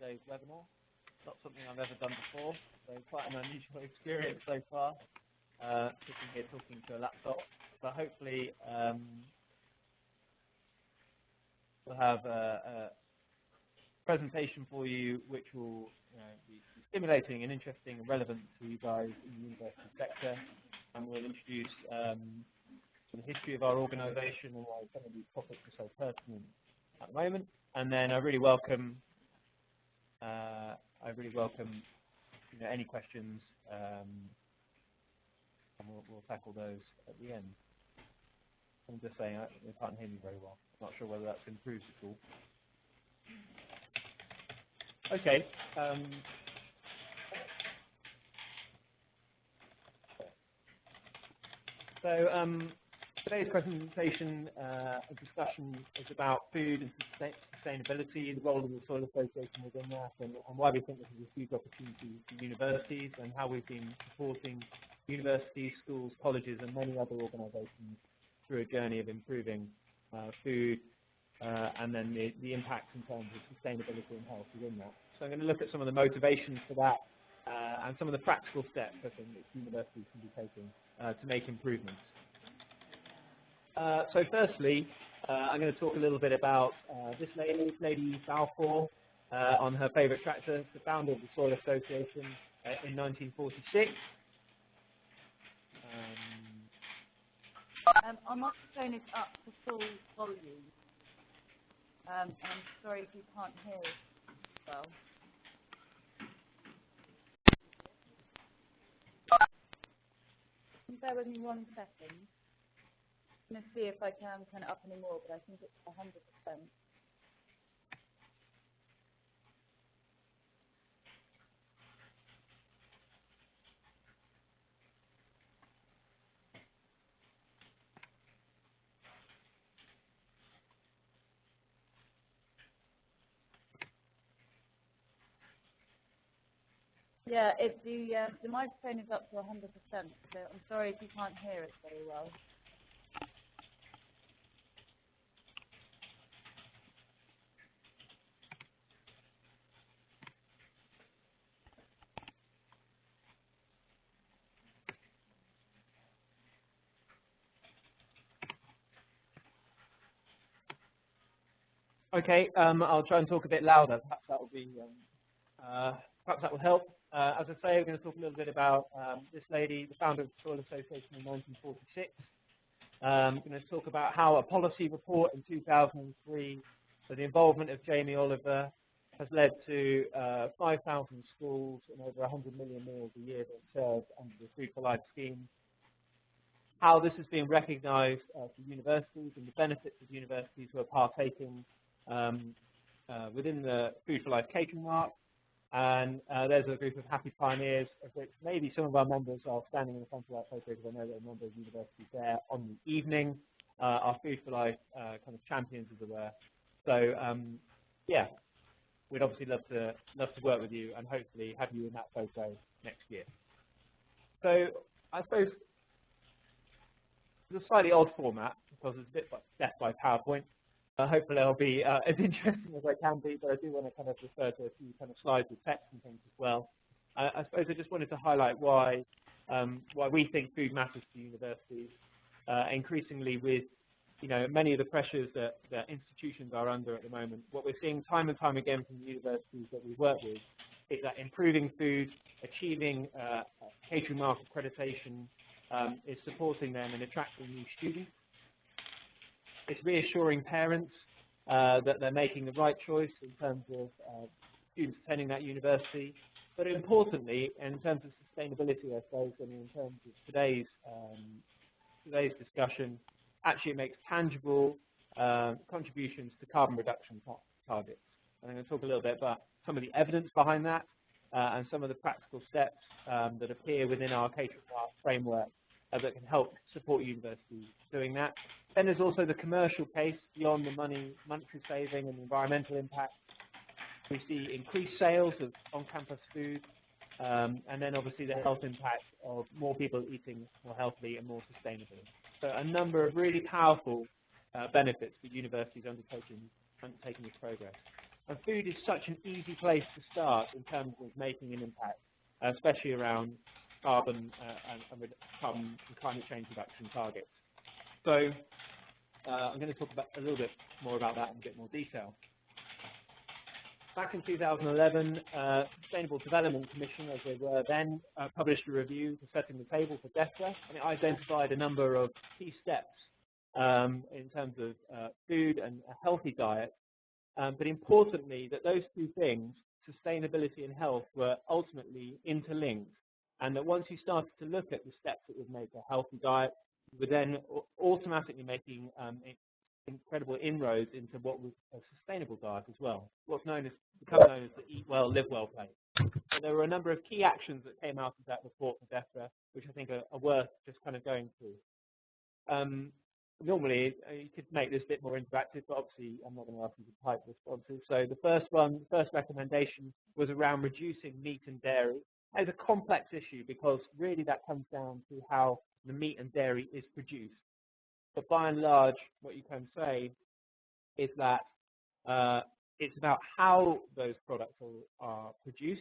today's webinar. Not something I've ever done before, so quite an unusual experience so far, sitting here talking to a laptop. But hopefully we'll have a presentation for you which will be stimulating and interesting and relevant to you guys in the university sector, and we'll introduce the history of our organisation and why some of these topics are so pertinent at the moment. And then I really welcome any questions, and we'll tackle those at the end. I'm just saying they can't hear me very well. I'm not sure whether that's improved at all. Okay. Today's presentation and discussion is about food and sustainability, the role of the Soil Association within that, and why we think this is a huge opportunity for universities, and how we've been supporting universities, schools, colleges, and many other organisations through a journey of improving food and then the impact in terms of sustainability and health within that. So I'm going to look at some of the motivations for that and some of the practical steps I think that universities can be taking to make improvements. So firstly, I'm going to talk a little bit about this lady Balfour, on her favourite tractor, the founder of the Soil Association in 1946. Our microphone is up to full volume. I'm sorry if you can't hear us well. Can you bear with me 1 second? I'm going to see if I can turn it up anymore, but I think it's 100%. Yeah, the microphone is up to 100%, so I'm sorry if you can't hear it very well. Okay, I'll try and talk a bit louder. Perhaps that will be, perhaps that will help. As I say, we're going to talk a little bit about this lady, the founder of the Soil Association in 1946. I'm going to talk about how a policy report in 2003, for the involvement of Jamie Oliver, has led to 5,000 schools and over 100 million meals a year being served under the Food for Life scheme. How this is being recognised for universities and the benefits of universities who are partaking within the Food for Life Catering Mark. And there's a group of happy pioneers, of which maybe some of our members are standing in the front of that photo, because I know there are a number of universities there on the evening. Our Food for Life kind of champions, as it were. So yeah, we'd obviously love to work with you and hopefully have you in that photo next year. So I suppose it's a slightly odd format because it's a bit death by PowerPoint. Hopefully I'll be as interesting as I can be, but I do want to kind of refer to a few kind of slides with text and things as well. I suppose I just wanted to highlight why we think food matters to universities. Increasingly with many of the pressures that institutions are under at the moment, what we're seeing time and time again from the universities that we work with is that improving food, achieving Catering Mark accreditation is supporting them in attracting new students. It's reassuring parents that they're making the right choice in terms of students attending that university. But importantly, in terms of sustainability, I suppose, and in terms of today's discussion, actually it makes tangible contributions to carbon reduction targets. And I'm going to talk a little bit about some of the evidence behind that and some of the practical steps that appear within our Catering Mark framework that can help support universities doing that. Then there's also the commercial case beyond the monetary saving and the environmental impact. We see increased sales of on-campus food, and then obviously the health impact of more people eating more healthily and more sustainably. So a number of really powerful benefits for universities undertaking this progress. And food is such an easy place to start in terms of making an impact, especially around carbon carbon and climate change reduction targets. So I'm going to talk about a little bit more about that in a bit more detail. Back in 2011, Sustainable Development Commission, as they were then, published a review for setting the table for DEFRA, and it identified a number of key steps in terms of food and a healthy diet, but importantly that those two things, sustainability and health, were ultimately interlinked, and that once you started to look at the steps that would make a healthy diet, you were then automatically making incredible inroads into what was a sustainable diet as well, what's become known as the Eat Well, Live Well plate. So there were a number of key actions that came out of that report for DEFRA, which I think are worth just kind of going through. Normally, you could make this a bit more interactive, but obviously I'm not going to ask you to type responses. So the first recommendation was around reducing meat and dairy. It's a complex issue because really that comes down to how the meat and dairy is produced. But by and large, what you can say is that it's about how those products are produced,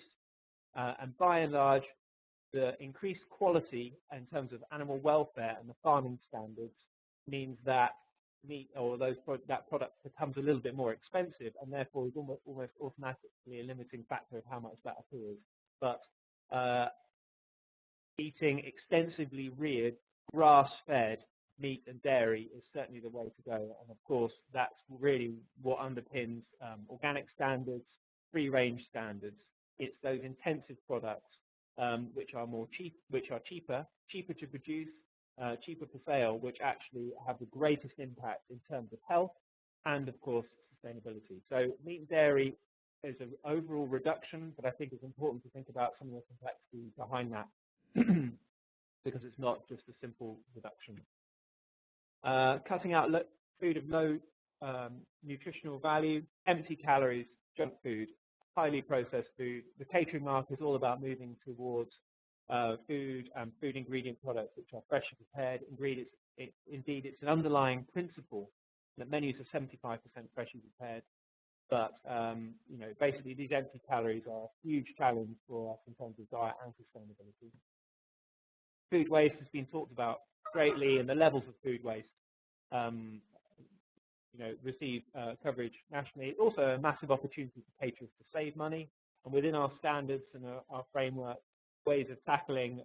and by and large, the increased quality in terms of animal welfare and the farming standards means that meat or that product becomes a little bit more expensive, and therefore is almost automatically a limiting factor of how much that appears. But eating extensively reared, grass-fed meat and dairy is certainly the way to go, and of course that's really what underpins organic standards, free-range standards. It's those intensive products which are cheaper to produce, cheaper for sale, which actually have the greatest impact in terms of health and, of course, sustainability. So meat and dairy is an overall reduction, but I think it's important to think about some of the complexity behind that because it's not just a simple reduction. Cutting out food of low nutritional value, empty calories, junk food, highly processed food. The Catering Mark is all about moving towards food and food ingredient products which are freshly prepared ingredients. Indeed, it's an underlying principle that menus are 75% freshly prepared. But basically, these empty calories are a huge challenge for us in terms of diet and sustainability. Food waste has been talked about greatly, and the levels of food waste receive coverage nationally. It's also a massive opportunity for caterers to save money, and within our standards and our framework, ways of tackling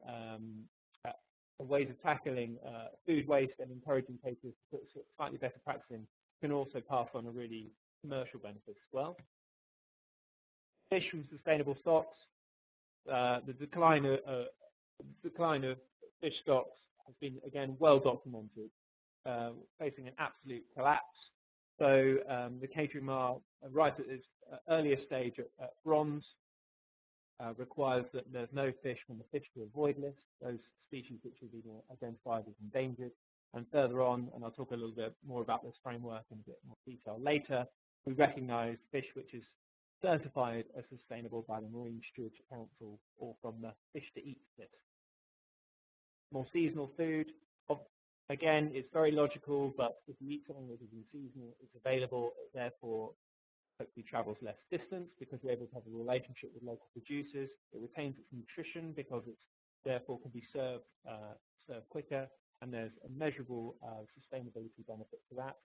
food waste and encouraging caterers to put slightly better practice in can also pass on a really commercial benefit as well. Fish from sustainable stocks, the decline of fish stocks has been, again, well documented, facing an absolute collapse. So the Catering Mark, right at its earlier stage at bronze, requires that there's no fish from the fish to avoid list, those species which have been identified as endangered. And further on, and I'll talk a little bit more about this framework in a bit more detail later, we recognise fish which is certified as sustainable by the Marine Stewardship Council or from the fish to eat list. More seasonal food, again, it's very logical, but if you eat something that is in season, it's available, it therefore hopefully travels less distance because we're able to have a relationship with local producers. It retains its nutrition because it therefore can be served quicker, and there's a measurable sustainability benefit to that.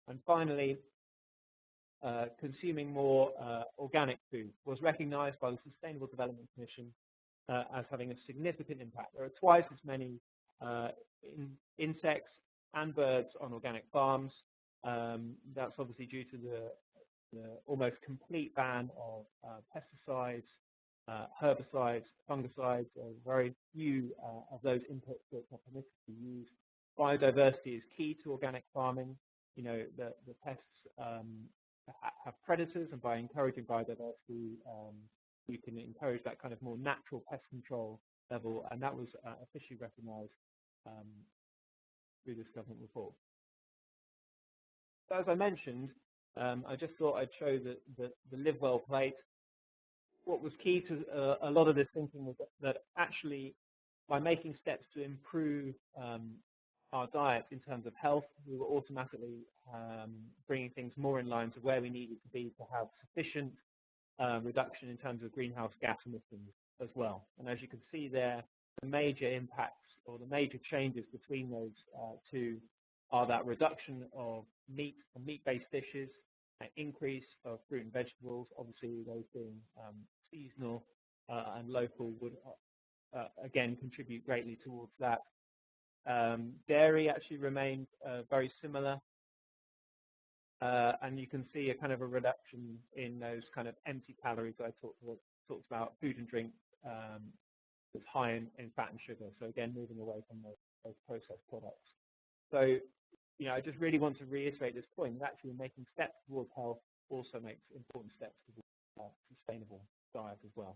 And finally, consuming more organic food was recognised by the Sustainable Development Commission as having a significant impact. There are twice as many insects and birds on organic farms. That's obviously due to the almost complete ban of pesticides, herbicides, fungicides. There are very few of those inputs that are permitted to be used. Biodiversity is key to organic farming. The pests have predators, and by encouraging biodiversity, you can encourage that kind of more natural pest control level, and that was officially recognised through this government report. So as I mentioned, I just thought I'd show the Live Well plate. What was key to a lot of this thinking was that actually, by making steps to improve our diet in terms of health, we were automatically bringing things more in line to where we needed to be to have sufficient reduction in terms of greenhouse gas emissions as well. And as you can see there, the major impacts or the major changes between those two are that reduction of meat and meat-based dishes, an increase of fruit and vegetables, obviously those being seasonal and local would again contribute greatly towards that. Dairy actually remained very similar, and you can see a kind of a reduction in those kind of empty calories that I talked about, food and drink that's high in fat and sugar. So again, moving away from those processed products. So, you know, I just really want to reiterate this point that actually making steps towards health also makes important steps towards sustainable diet as well.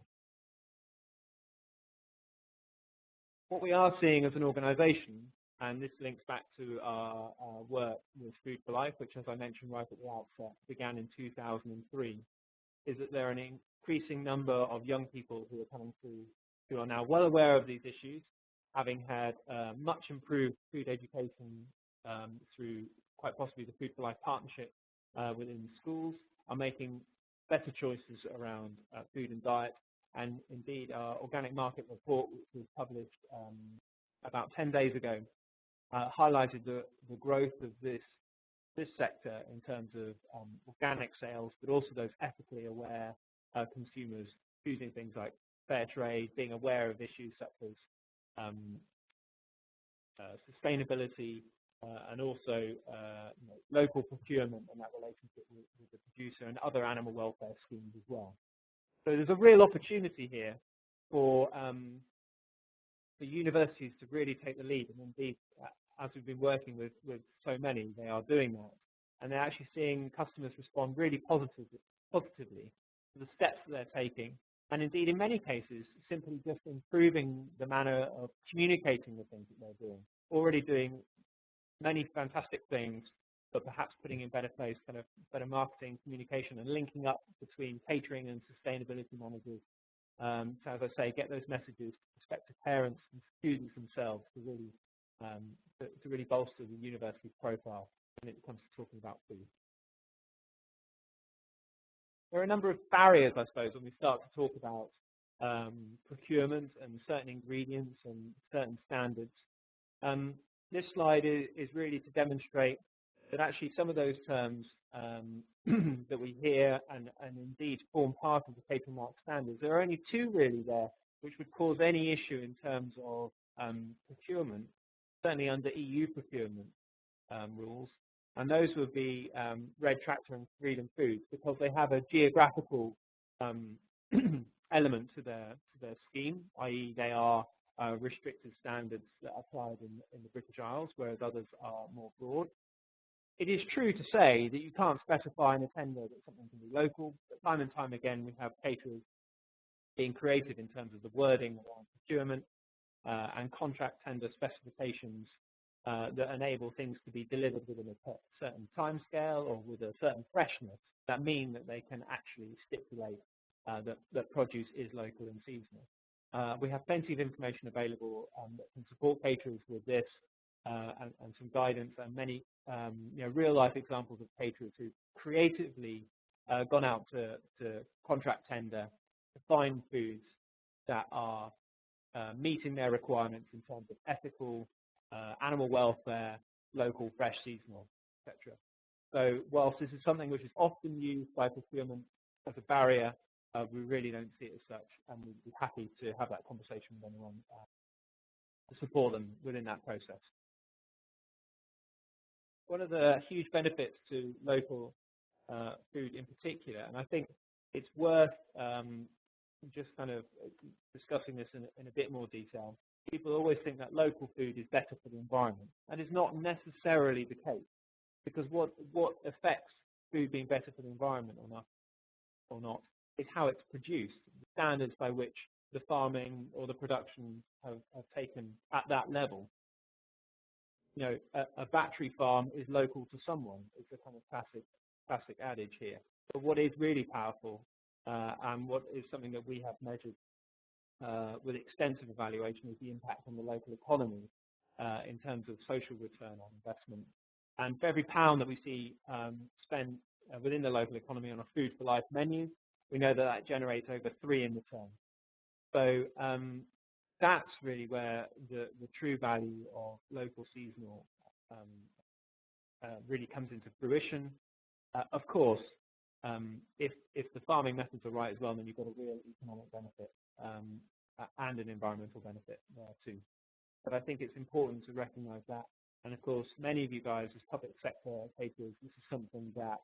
What we are seeing as an organisation, and this links back to our work with Food for Life, which, as I mentioned right at the outset, began in 2003, is that there are an increasing number of young people who are coming through who are now well aware of these issues, having had much improved food education through quite possibly the Food for Life partnership within schools, are making better choices around food and diet. And indeed, our organic market report, which was published about 10 days ago, highlighted the growth of this sector in terms of organic sales, but also those ethically aware consumers choosing things like fair trade, being aware of issues such as sustainability and also local procurement and that relationship with the producer and other animal welfare schemes as well. So there's a real opportunity here for the universities to really take the lead, and indeed, as we've been working with so many, they are doing that, and they're actually seeing customers respond really positively to the steps that they're taking, and indeed, in many cases, simply just improving the manner of communicating the things that they're doing, already doing many fantastic things, but perhaps putting in better place, kind of better marketing, communication, and linking up between catering and sustainability managers. So as I say, get those messages to prospective parents and students themselves to really bolster the university's profile when it comes to talking about food. There are a number of barriers, I suppose, when we start to talk about procurement and certain ingredients and certain standards. This slide is really to demonstrate that actually some of those terms that we hear and indeed form part of the Catering Mark standards, there are only two really there which would cause any issue in terms of procurement, certainly under EU procurement rules, and those would be Red Tractor and Freedom Foods, because they have a geographical element to their scheme, i.e. they are restricted standards that are applied in the British Isles, whereas others are more broad. It is true to say that you can't specify in a tender that something can be local, but time and time again we have caterers being creative in terms of the wording around procurement and contract tender specifications that enable things to be delivered within a certain timescale or with a certain freshness that mean that they can actually stipulate that produce is local and seasonal. We have plenty of information available that can support caterers with this and some guidance and many real-life examples of caterers who've creatively gone out to contract tender to find foods that are meeting their requirements in terms of ethical, animal welfare, local, fresh, seasonal, etc. So whilst this is something which is often used by procurement as a barrier, we really don't see it as such, and we'd be happy to have that conversation with anyone to support them within that process. One of the huge benefits to local food in particular, and I think it's worth just kind of discussing this in a bit more detail. People always think that local food is better for the environment, and it's not necessarily the case, because what affects food being better for the environment or not is how it's produced, the standards by which the farming or the production have taken at that level. You know, a battery farm is local to someone. It's a kind of classic adage here. But what is really powerful and what is something that we have measured with extensive evaluation is the impact on the local economy in terms of social return on investment. And for every pound that we see spent within the local economy on a Food for Life menu, we know that that generates over 3 in return. So that's really where the true value of local seasonal really comes into fruition. Of course, if the farming methods are right as well, then you've got a real economic benefit and an environmental benefit there too. But I think it's important to recognise that. And of course, many of you guys as public sector caterers, this is something that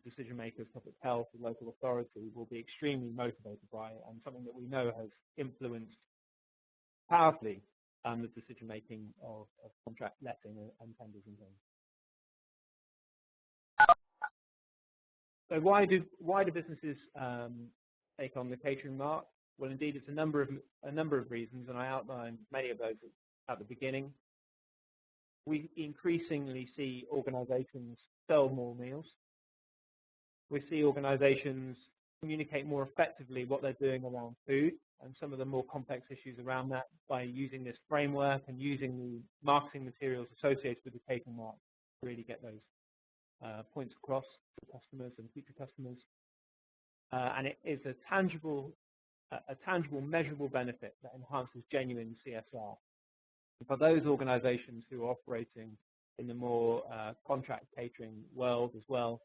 decision makers, public health, and local authority will be extremely motivated by, and something that we know has influenced powerfully the decision making of contract letting and tenders and things. So why do businesses take on the catering mark? Well, indeed, it's a number of reasons, and I outlined many of those at the beginning. We increasingly see organisations sell more meals. We see organisations communicate more effectively what they're doing around food and some of the more complex issues around that by using this framework and using the marketing materials associated with the catering mark to really get those points across to customers and future customers. And it is a tangible, measurable benefit that enhances genuine CSR. And for those organisations who are operating in the more contract catering world as well,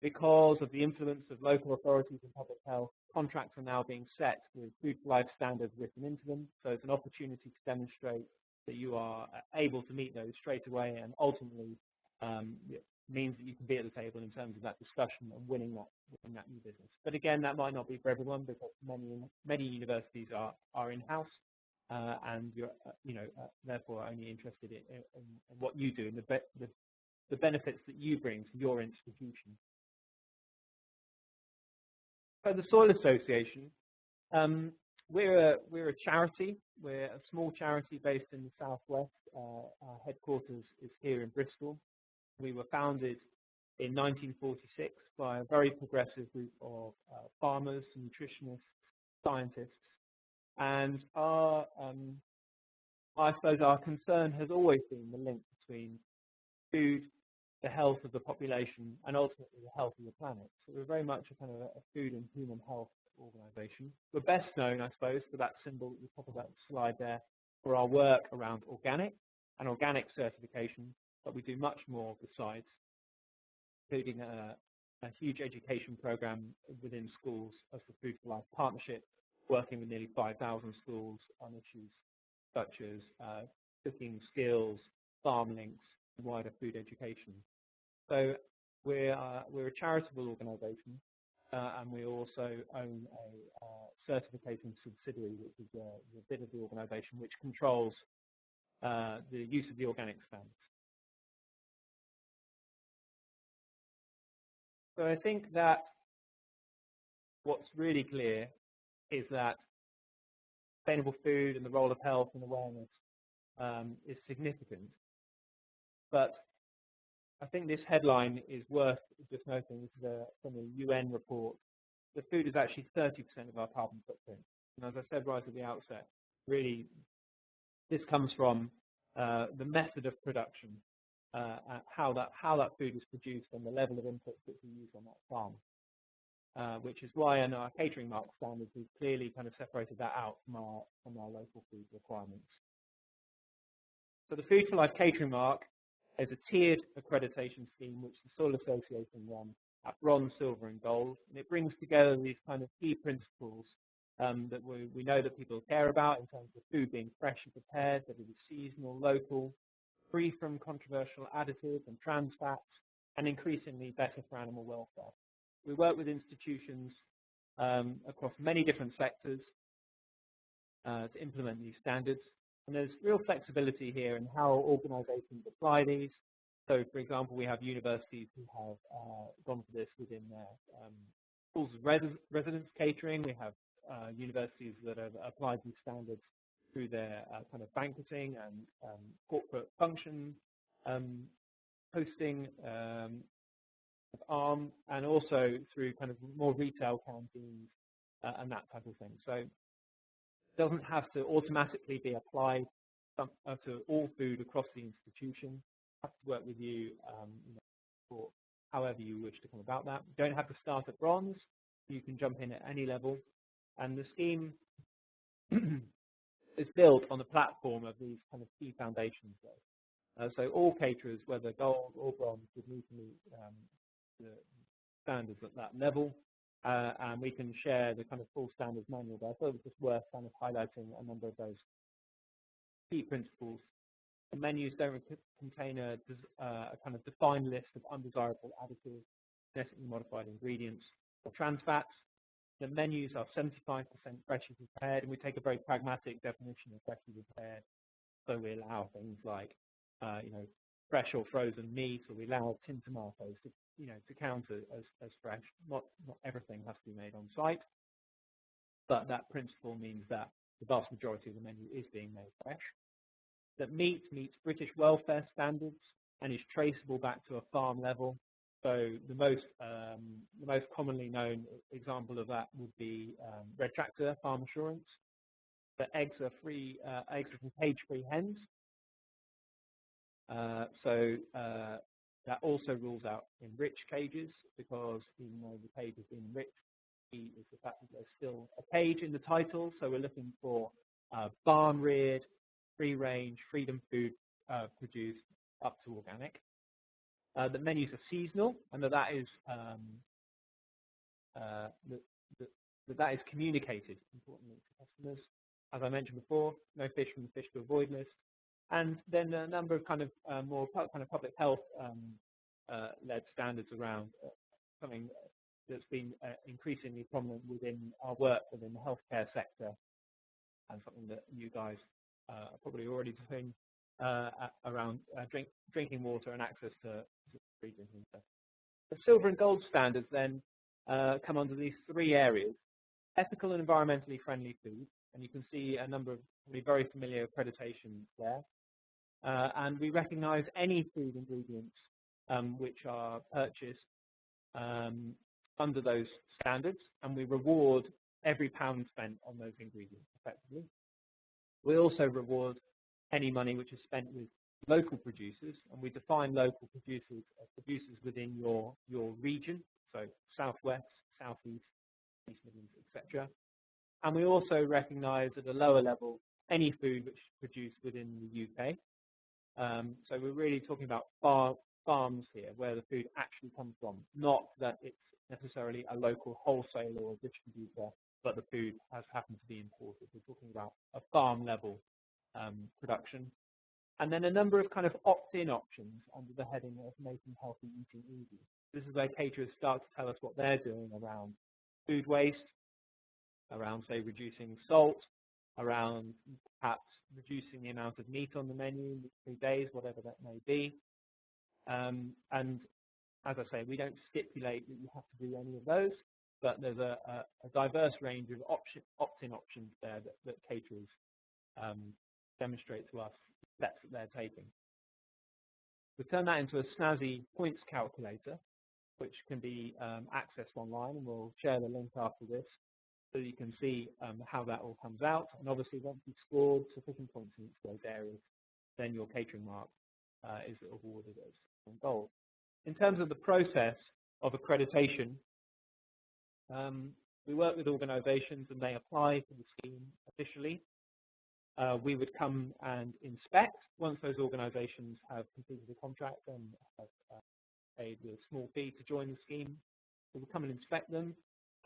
because of the influence of local authorities and public health, contracts are now being set with Food for Life standards written into them. So it's an opportunity to demonstrate that you are able to meet those straight away, and ultimately it means that you can be at the table in terms of that discussion and winning that new business. But again, that might not be for everyone, because many universities are in-house, and you're therefore only interested in what you do and the benefits that you bring to your institution. So the Soil Association, we're a charity. We're a small charity based in the southwest. Our headquarters is here in Bristol. We were founded in 1946 by a very progressive group of farmers, nutritionists, scientists, and I suppose our concern has always been the link between food, the health of the population, and ultimately the health of the planet. So we're very much a kind of a food and human health organisation. We're best known, I suppose, for that symbol at the top of that slide there, for our work around organic and organic certification, but we do much more besides, including a huge education program within schools as the Food for Life Partnership, working with nearly 5,000 schools on issues such as cooking skills, farm links, and wider food education. So we're a charitable organisation, and we also own a certification subsidiary, which is a bit of the organisation which controls the use of the organic standards. So I think that what's really clear is that sustainable food and the role of health and awareness is significant. But I think this headline is worth just noting. This is from a UN report. The food is actually 30% of our carbon footprint. And as I said right at the outset, really, this comes from the method of production, how that food is produced, and the level of inputs that we use on that farm. Which is why in our catering mark standards we've clearly kind of separated that out from our local food requirements. So the Food for Life catering mark is a tiered accreditation scheme which the Soil Association run at bronze, silver and gold, and it brings together these kind of key principles that we know that people care about in terms of food being fresh and prepared, that it is seasonal, local, free from controversial additives and trans fats, and increasingly better for animal welfare. We work with institutions across many different sectors to implement these standards. And there's real flexibility here in how organisations apply these. So, for example, we have universities who have gone for this within their schools of residence catering. We have universities that have applied these standards through their kind of banqueting and corporate function hosting arm, and also through kind of more retail canteens and that type of thing. So it doesn't have to automatically be applied to all food across the institution. Have to work with you, for however you wish to come about that. You don't have to start at bronze. You can jump in at any level. And the scheme is built on the platform of these kind of key foundations. So all caterers, whether gold or bronze, would need to meet the standards at that level. And we can share the kind of full standards manual there. So it's just worth kind of highlighting a number of those key principles. The menus don't contain a kind of defined list of undesirable additives, genetically modified ingredients, or trans fats. The menus are 75% freshly prepared, and we take a very pragmatic definition of freshly prepared. So we allow things like, fresh or frozen meat, or we allow tinned tomatoes to count as fresh. Not everything has to be made on site, but that principle means that the vast majority of the menu is being made fresh. That meat meets British welfare standards and is traceable back to a farm level. So the most commonly known example of that would be Red Tractor Farm Assurance. The eggs are eggs are from cage-free hens. So that also rules out enriched cages, because even though the cage has been enriched, is the fact that there's still a cage in the title. So we're looking for barn-reared, free-range, freedom food produced up to organic. The menus are seasonal, and that is that is communicated importantly to customers. As I mentioned before, no fish from the fish to avoid list, and then a number of kind of more kind of public health led standards around something that's been increasingly prominent within our work within the healthcare sector, and something that you guys are probably already doing around drinking water and access to free drinking water. The silver and gold standards then come under these three areas: ethical and environmentally friendly food, and you can see a number of very familiar accreditations there. And we recognise any food ingredients which are purchased under those standards, and we reward every pound spent on those ingredients effectively. We also reward any money which is spent with local producers, and we define local producers as producers within your region, so southwest, southeast, East Midlands, etc. And we also recognise at a lower level any food which is produced within the UK. So we're really talking about farms here, where the food actually comes from, not that it's necessarily a local wholesaler or distributor, but the food has happened to be imported. We're talking about a farm level production. And then a number of kind of opt-in options under the heading of making healthy eating easy. This is where caterers start to tell us what they're doing around food waste, around, say, reducing salt, around perhaps reducing the amount of meat on the menu, 3 days, whatever that may be. And as I say, we don't stipulate that you have to do any of those, but there's a diverse range of opt-in options there that caterers demonstrate to us the steps that they're taking. We turn that into a snazzy points calculator, which can be accessed online, and we'll share the link after this, so you can see how that all comes out. And obviously, once you've scored sufficient points in each of those areas, then your catering mark is awarded as gold. In terms of the process of accreditation, we work with organisations and they apply for the scheme officially. We would come and inspect once those organisations have completed the contract and have paid a small fee to join the scheme. We would come and inspect them,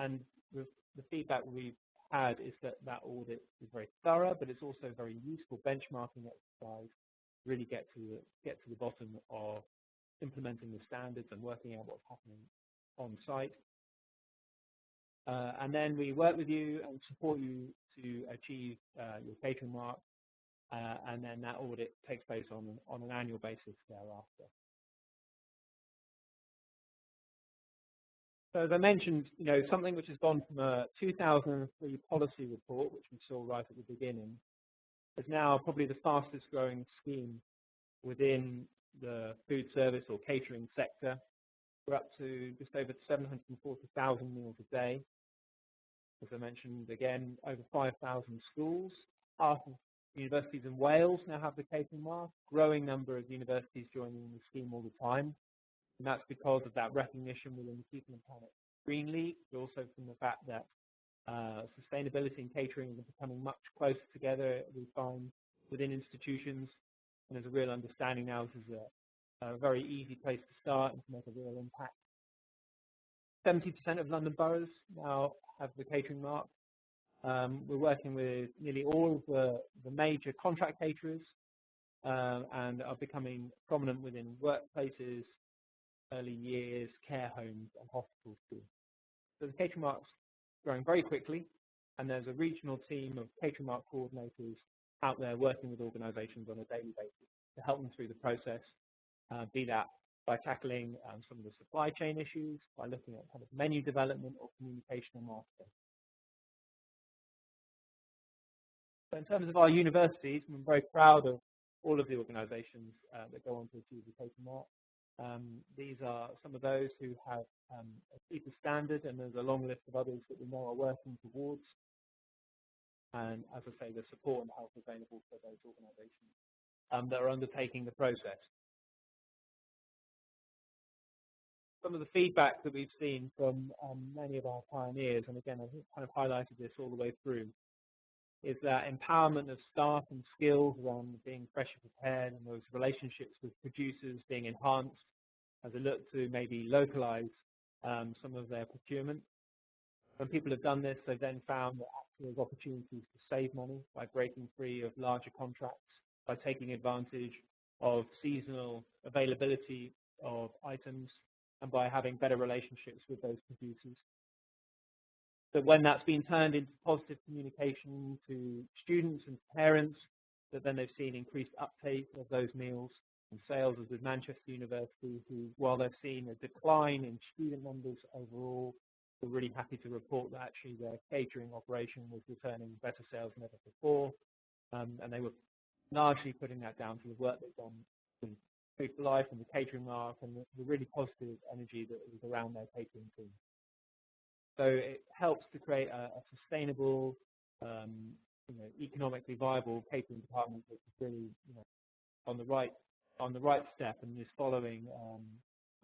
and the feedback we've had is that audit is very thorough, but it's also a very useful benchmarking exercise to really get to the bottom of implementing the standards and working out what's happening on site. And then we work with you and support you to achieve your catering mark, and then that audit takes place on an annual basis thereafter. So as I mentioned, something which has gone from a 2003 policy report, which we saw right at the beginning, is now probably the fastest growing scheme within the food service or catering sector. We're up to just over 740,000 meals a day. As I mentioned again, over 5,000 schools. Half of Universities in Wales now have the Catering Mark. Growing number of universities joining the scheme all the time. And that's because of that recognition within the People and Planet Green League, but also from the fact that sustainability and catering are becoming much closer together, we find, within institutions. And there's a real understanding now this is a very easy place to start and to make a real impact. 70% of London boroughs now have the Catering Mark. We're working with nearly all of the major contract caterers and are becoming prominent within workplaces, early years, care homes and hospitals too. So the Catering Mark's growing very quickly, and there's a regional team of Catering Mark coordinators out there working with organisations on a daily basis to help them through the process, be that by tackling some of the supply chain issues, by looking at kind of menu development or communication and marketing. So in terms of our universities, I'm very proud of all of the organisations that go on to achieve the Catering Mark. These are some of those who have a CETA standard, and there's a long list of others that we know are working towards. And as I say, the support and help available for those organisations that are undertaking the process. Some of the feedback that we've seen from many of our pioneers, and again, I think kind of highlighted this all the way through, is that empowerment of staff and skills around being freshly prepared and those relationships with producers being enhanced as they look to maybe localize some of their procurement. When people have done this, they've then found that actually there's opportunities to save money by breaking free of larger contracts, by taking advantage of seasonal availability of items, and by having better relationships with those producers. So when that's been turned into positive communication to students and parents, that then they've seen increased uptake of those meals and sales, as with Manchester University, who, while they've seen a decline in student numbers overall, we're really happy to report that actually their catering operation was returning better sales than ever before. And they were largely putting that down to the work they've done in Food for Life and the Catering Mark and the really positive energy that was around their catering team. So it helps to create a sustainable, economically viable catering department that's really, on the right step and is following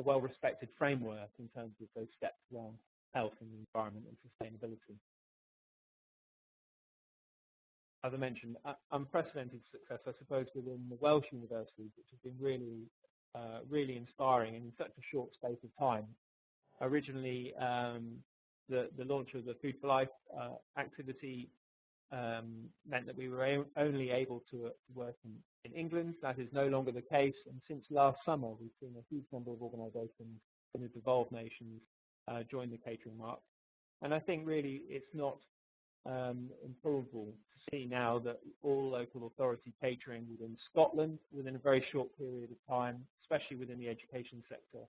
a well-respected framework in terms of those steps around health and the environment and sustainability. As I mentioned, unprecedented success, I suppose, within the Welsh universities, which has been really, really inspiring and in such a short space of time. Originally, the launch of the Food for Life activity meant that we were only able to work in England. That is no longer the case, and since last summer, we've seen a huge number of organisations in the devolved nations join the Catering Mark. And I think really it's not improbable to see now that all local authority catering within Scotland, within a very short period of time, especially within the education sector,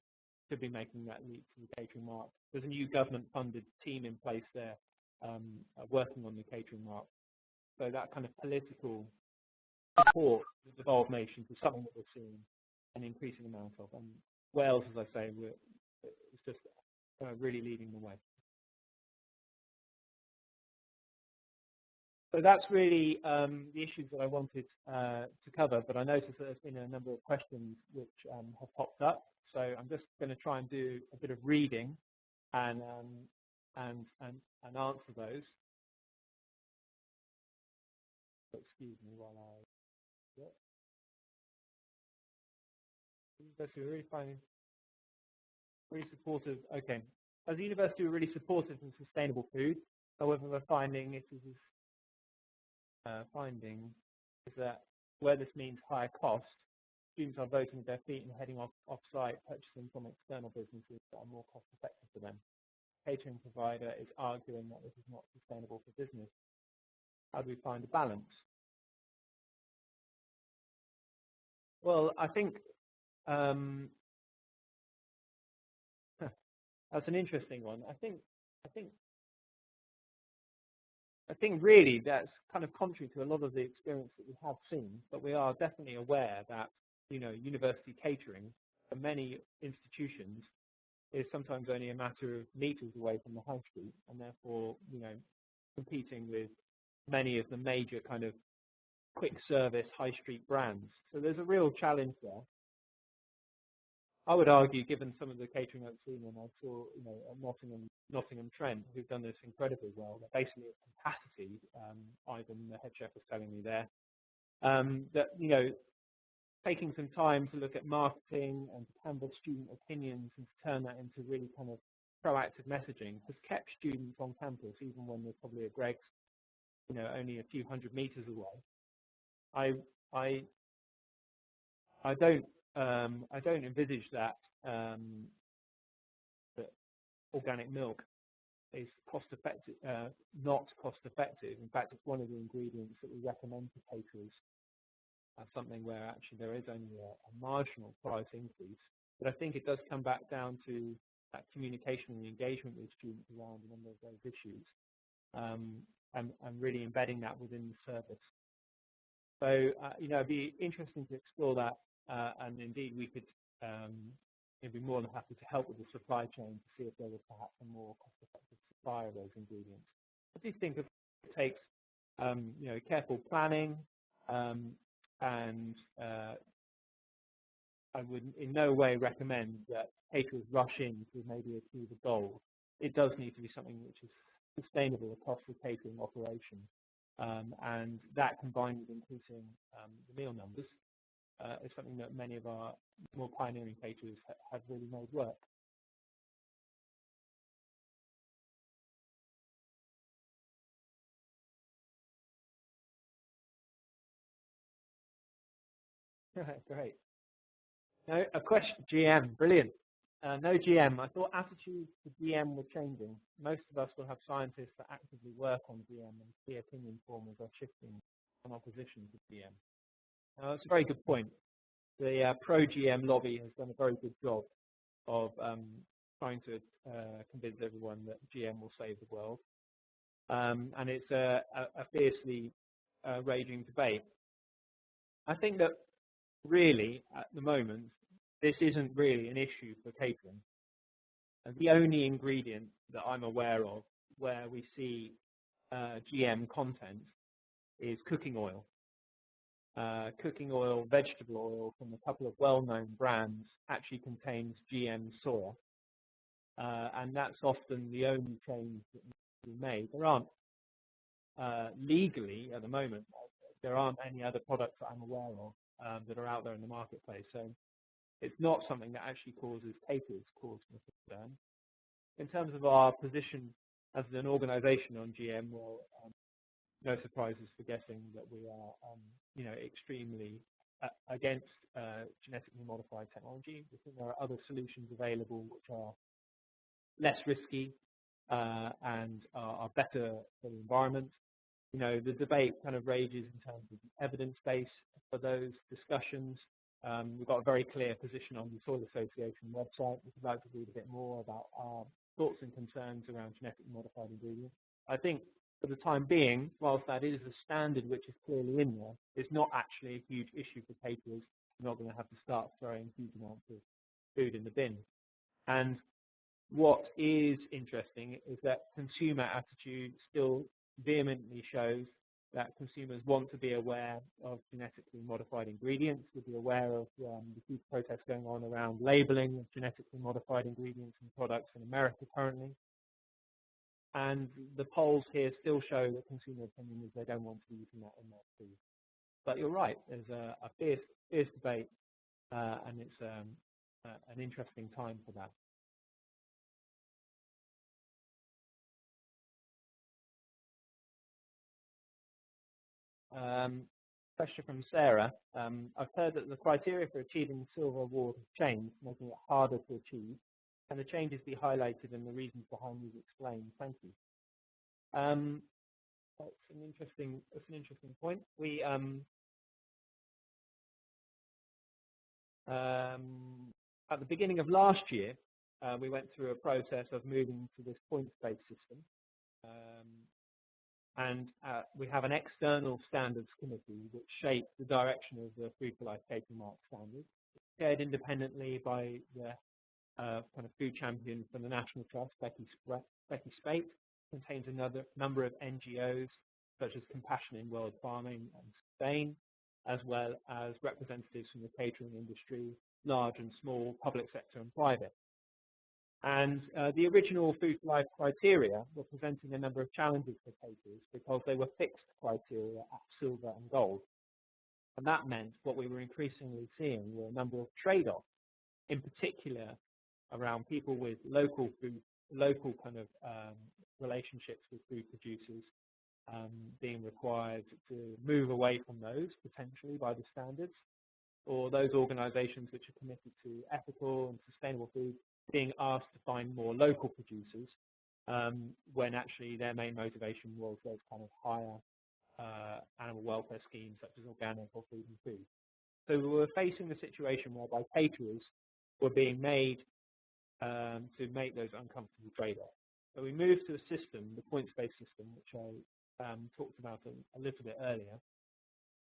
could be making that leap to the Catering Mark. There's a new government-funded team in place there working on the Catering Mark. So that kind of political support for the devolved nations is something that we're seeing an increasing amount of. And Wales, as I say, it's just really leading the way. So that's really the issues that I wanted to cover, but I noticed that there's been a number of questions which have popped up. So I'm just going to try and do a bit of reading and answer those. Excuse me while I do it. University are really finding really supportive. Okay, as a university, we're really supportive of sustainable food. However, we're finding is that where this means higher cost, students are voting with their feet and heading off-site, purchasing from external businesses that are more cost-effective for them. Catering provider is arguing that this is not sustainable for business. How do we find a balance? Well, I think that's an interesting one. I think really that's kind of contrary to a lot of the experience that we have seen, but we are definitely aware that, university catering for many institutions is sometimes only a matter of meters away from the high street, and therefore, competing with many of the major kind of quick service high street brands. So there's a real challenge there. I would argue, given some of the catering I've seen, and I saw, at Nottingham Trent, who've done this incredibly well, that basically at capacity, Ivan, the head chef, was telling me there, that, taking some time to look at marketing and to canvass student opinions and to turn that into really kind of proactive messaging has kept students on campus, even when they're probably at Greg's, only a few hundred meters away. I don't envisage that that organic milk is cost effective, not cost effective. In fact, it's one of the ingredients that we recommend to caterers as something where actually there is only a marginal price increase. But I think it does come back down to that communication and engagement with students around a number of those issues, and really embedding that within the service. So, it'd be interesting to explore that, and indeed we could be more than happy to help with the supply chain to see if there was perhaps a more cost-effective supply of those ingredients. I do think it takes, careful planning, and I would in no way recommend that caterers rush in to maybe achieve a goal. It does need to be something which is sustainable across the catering operation. And that, combined with increasing the meal numbers, is something that many of our more pioneering caterers have really made work. Great. No, a question, GM, brilliant. No GM. I thought attitudes to GM were changing. Most of us will have scientists that actively work on GM, and key opinion formers are shifting from opposition to GM. That's a very good point. The pro-GM lobby has done a very good job of trying to convince everyone that GM will save the world. And it's a fiercely raging debate. I think that really, at the moment, this isn't really an issue for catering. The only ingredient that I'm aware of where we see GM content is cooking oil. Cooking oil, vegetable oil from a couple of well-known brands actually contains GM soya. And that's often the only change that needs to be made. There aren't, legally at the moment, there aren't any other products that I'm aware of that are out there in the marketplace. So it's not something that actually causes caterers cause concern. In terms of our position as an organisation on GM, well, no surprises for guessing that we are, extremely against genetically modified technology. We think there are other solutions available which are less risky and are better for the environment. The debate kind of rages in terms of the evidence base for those discussions. We've got a very clear position on the Soil Association website. If you'd like to read a bit more about our thoughts and concerns around genetically modified ingredients. I think for the time being, whilst that is a standard which is clearly in there, it's not actually a huge issue for caterers. You're not going to have to start throwing huge amounts of food in the bin. And what is interesting is that consumer attitude still vehemently shows that consumers want to be aware of genetically modified ingredients, to be aware of the huge protests going on around labeling of genetically modified ingredients and products in America currently. And the polls here still show that consumer opinion is they don't want to be using that in their food. But you're right, there's a fierce debate, and it's an interesting time for that. Question from Sarah. I've heard that the criteria for achieving the Silver Award have changed, making it harder to achieve. Can the changes be highlighted and the reasons behind these explained? Thank you. That's an interesting point. We at the beginning of last year, we went through a process of moving to this points-based system. And we have an external standards committee which shapes the direction of the Food for Life Catering Mark standards. It's chaired independently by the kind of food champion from the National Trust, Becky Spate. Contains another number of NGOs such as Compassion in World Farming and Spain, as well as representatives from the catering industry, large and small, public sector and private. And the original Food for Life criteria were presenting a number of challenges for caterers because they were fixed criteria at silver and gold. And that meant what we were increasingly seeing were a number of trade-offs, in particular around people with local kind of relationships with food producers being required to move away from those potentially by the standards, or those organizations which are committed to ethical and sustainable food being asked to find more local producers when actually their main motivation was those kind of higher animal welfare schemes such as organic or food and food. So we were facing the situation whereby caterers were being made to make those uncomfortable trade-offs. So we moved to a system, the points-based system, which I talked about a little bit earlier,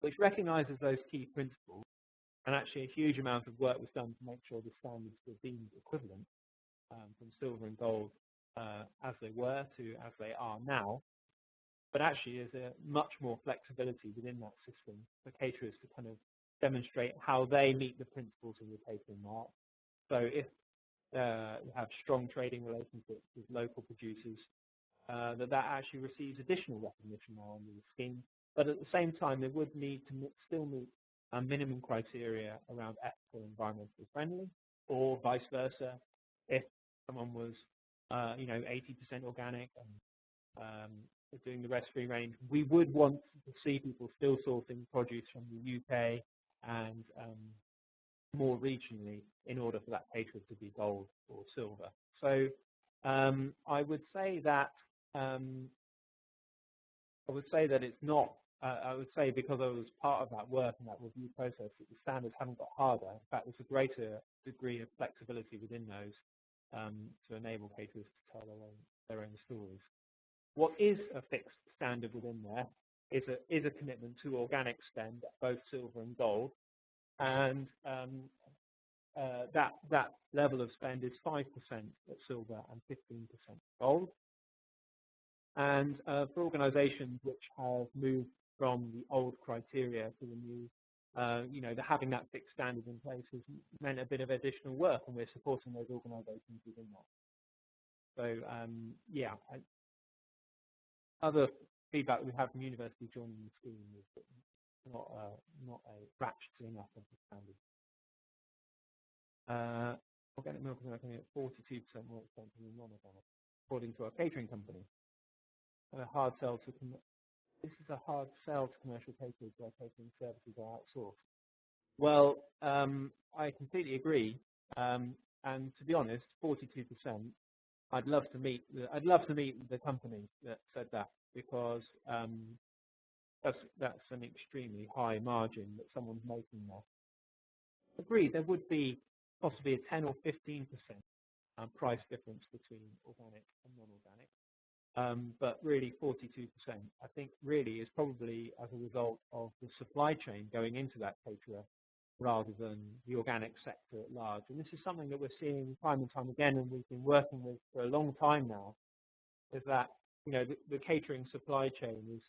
which recognizes those key principles, and actually a huge amount of work was done to make sure the standards were deemed equivalent from silver and gold as they were to as they are now. But actually there's a much more flexibility within that system for caterers to kind of demonstrate how they meet the principles of the Catering Mark. So if you have strong trading relationships with local producers, that actually receives additional recognition now under the scheme. But at the same time, they would need to still meet minimum criteria around ethical and environmentally friendly, or vice versa. If someone was, 80% organic and doing the rest free range, we would want to see people still sourcing produce from the UK and more regionally in order for that caterer to be gold or silver. So I would say that it's not. I would say because I was part of that work and that review process, that the standards haven't got harder. In fact, there's a greater degree of flexibility within those to enable caterers to tell their own stories. What is a fixed standard within there is a commitment to organic spend at both silver and gold, and that level of spend is 5% at silver and 15% gold. And for organisations which have moved from the old criteria to the new, having that fixed standard in place has meant a bit of additional work, and we're supporting those organisations within that. So, other feedback we have from universities joining the scheme is that not a ratcheting up of the standard. Organic milk is now coming at 42% more expensive than non-organic, according to our catering company. A hard sell to this is a hard sell to commercial caterers where catering services are outsourced. Well, I completely agree, and to be honest, 42%. I'd love to meet the company that said that, because that's an extremely high margin that someone's making there. Agreed, there would be possibly a 10 or 15% price difference between organic and non-organic, but really 42%, I think, really is probably as a result of the supply chain going into that caterer rather than the organic sector at large. And this is something that we're seeing time and time again, and we've been working with for a long time now, is that the catering supply chain is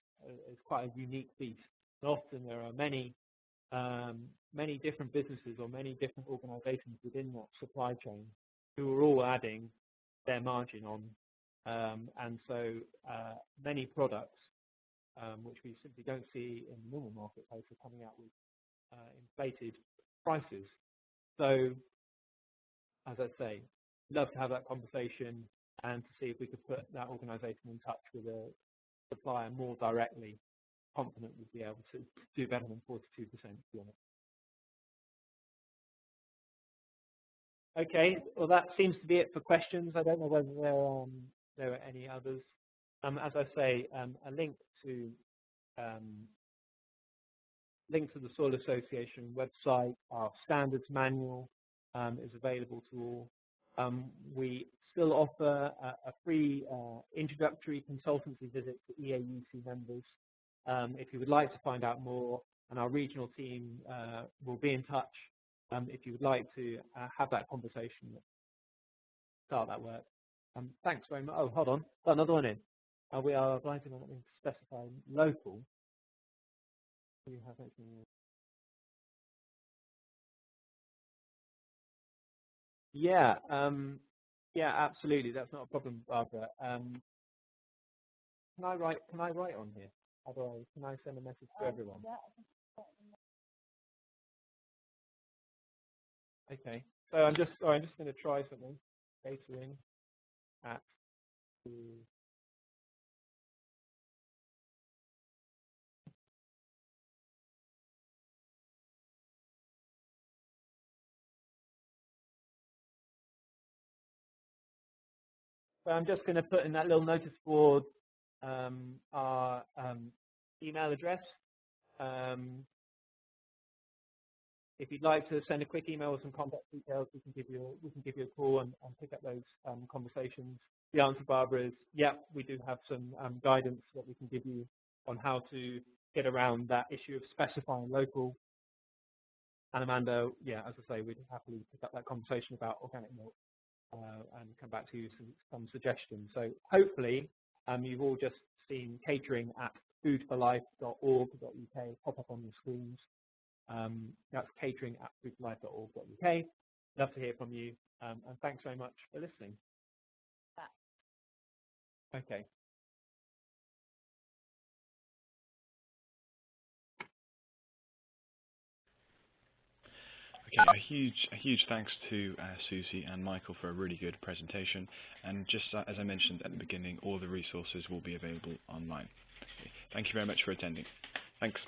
quite a unique beast. And often there are many different businesses or many different organisations within that supply chain who are all adding their margin on, and so many products which we simply don't see in the normal marketplace are coming out with inflated prices. So, as I say, love to have that conversation and to see if we could put that organisation in touch with a supplier more directly. Confident we'd be able to do better than 42%, to be honest. Okay, well that seems to be it for questions. I don't know whether there are any others. As I say, a link to the Soil Association website. Our standards manual is available to all. We still offer a free introductory consultancy visit to EAUC members if you would like to find out more, and our regional team will be in touch if you would like to have that conversation, start that work. Thanks very much. Oh, hold on, got another one in. We are obliged to specify local Do you have anything? Yeah, yeah, absolutely. That's not a problem, Barbara. Can I write on here? How do I? Can I send a message to everyone? Yeah. Okay. So I'm just sorry. I'm just going to try something. Catering at the. So I'm just going to put in that little notice board our email address. If you'd like to send a quick email with some contact details, we can give you a call and pick up those conversations. The answer, Barbara, is yeah, we do have some guidance that we can give you on how to get around that issue of specifying local. And Amanda, yeah, as I say, we'd happily pick up that conversation about organic milk and come back to you with some suggestions. So hopefully you've all just seen catering at foodforlife.org.uk pop up on your screens. That's catering at foodforlife.org.uk. Love to hear from you, and thanks very much for listening. Okay. Okay, a huge thanks to Susie and Michael for a really good presentation. And just as I mentioned at the beginning, all the resources will be available online. Okay, thank you very much for attending. Thanks.